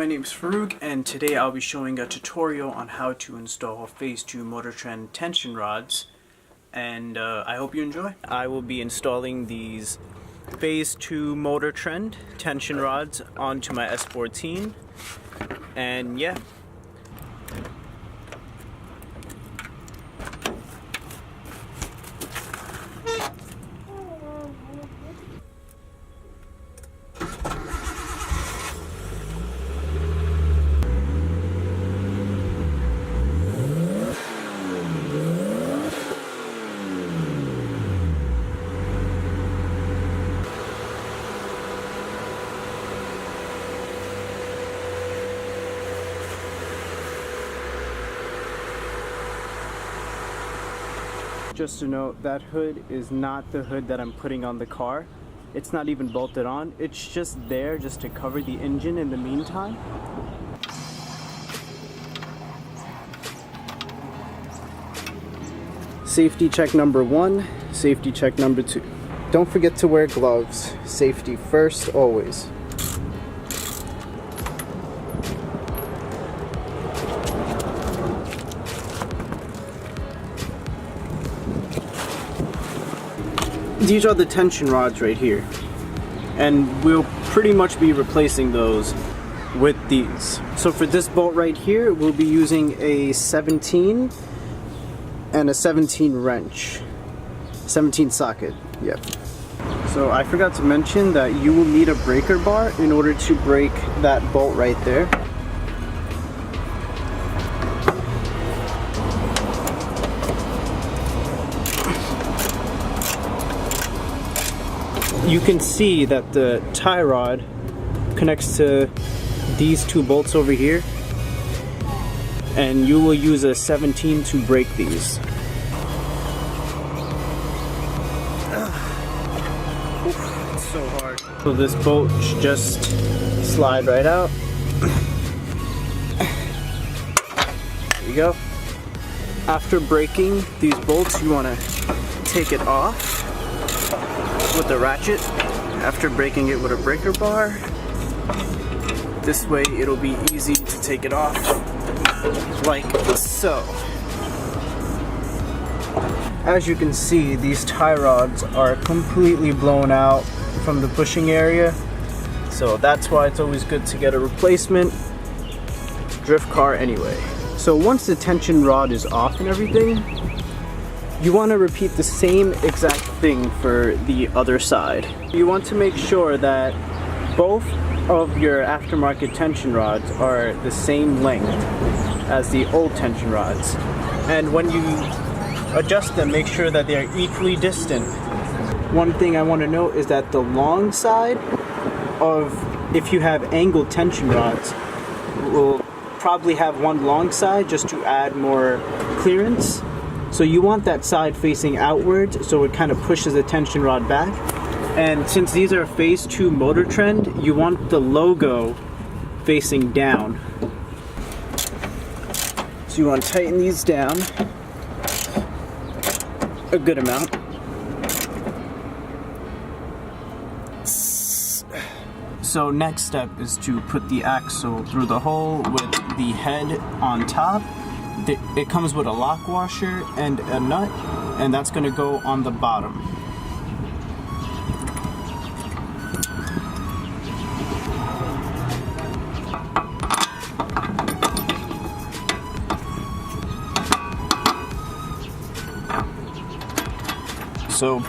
my name is Farouk, and today I'll be showing a tutorial on how to install Phase 2 Motor Trend tension rods, and I hope you enjoy. I will be installing these Phase 2 Motor Trend tension rods onto my S14, and yeah. Just to note, that hood is not the hood that I'm putting on the car. It's not even bolted on. It's just there just to cover the engine in the meantime. Safety check number 1, safety check number 2. Don't forget to wear gloves. Safety first, always. These are the tension rods right here, and we'll pretty much be replacing those with these. So for this bolt right here, we'll be using a 17 and a 17 wrench, 17 socket, yep. So I forgot to mention that you will need a breaker bar in order to break that bolt right there. You can see that the tie rod connects to these two bolts over here, and you will use a 17 to break these. It's so hard. So this bolt should just slide right out. There you go. After breaking these bolts, you want to take it off with the ratchet after breaking it with a breaker bar. This way it'll be easy to take it off like so. As you can see, these tie rods are completely blown out from the bushing area, so that's why it's always good to get a replacement. It's a drift car anyway. So once the tension rod is off and everything, you want to repeat the same exact thing for the other side. You want to make sure that both of your aftermarket tension rods are the same length as the old tension rods. And when you adjust them, make sure that they are equally distant. One thing I want to note is that the long side of, if you have angled tension rods, will probably have one long side just to add more clearance. So you want that side facing outwards, so it kind of pushes the tension rod back. And since these are Phase 2 Motor Trend, you want the logo facing down. So you want to tighten these down a good amount. So next step is to put the axle through the hole with the head on top. It comes with a lock washer and a nut, and that's going to go on the bottom. So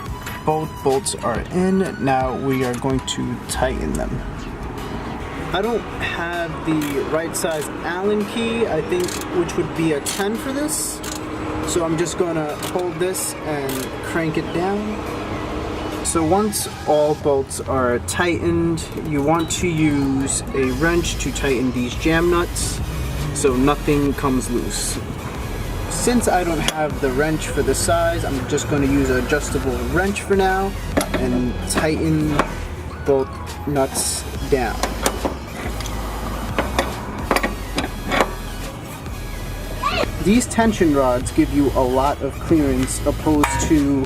both bolts are in. Now we are going to tighten them. I don't have the right size Allen key, I think, which would be a 10 for this. So I'm just gonna hold this and crank it down. So once all bolts are tightened, you want to use a wrench to tighten these jam nuts so nothing comes loose. Since I don't have the wrench for the size, I'm just going to use an adjustable wrench for now and tighten both nuts down. These tension rods give you a lot of clearance opposed to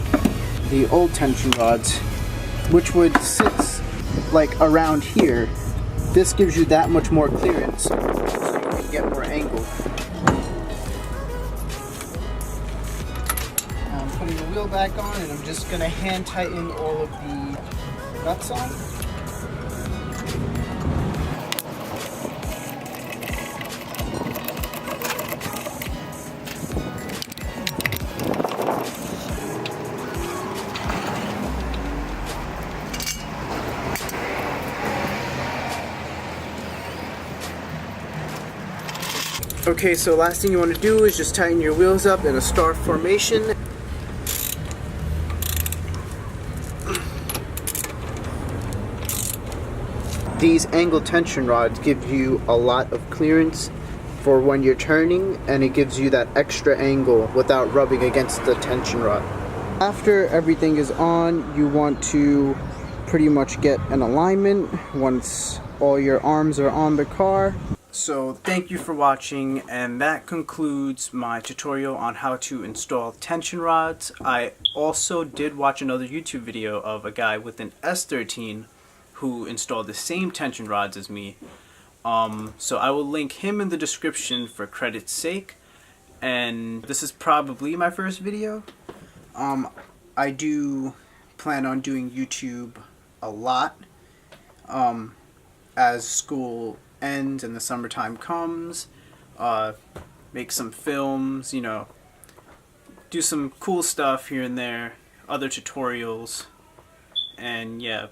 the old tension rods, which would sit like around here this gives you that much more clearance, so you can get more angle. I'm putting the wheel back on, and I'm just gonna hand tighten all of the nuts on. Okay, so last thing you want to do is just tighten your wheels up in a star formation. These angle tension rods give you a lot of clearance for when you're turning, and it gives you that extra angle without rubbing against the tension rod. After everything is on, you want to pretty much get an alignment once all your arms are on the car. So thank you for watching, and that concludes my tutorial on how to install tension rods. I also did watch another YouTube video of a guy with an S14 who installed the same tension rods as me. So I will link him in the description for credit's sake. And this is probably my first video. I do plan on doing YouTube a lot as school ends and the summertime comes. Make some films, you know, do some cool stuff here and there, other tutorials, and yeah.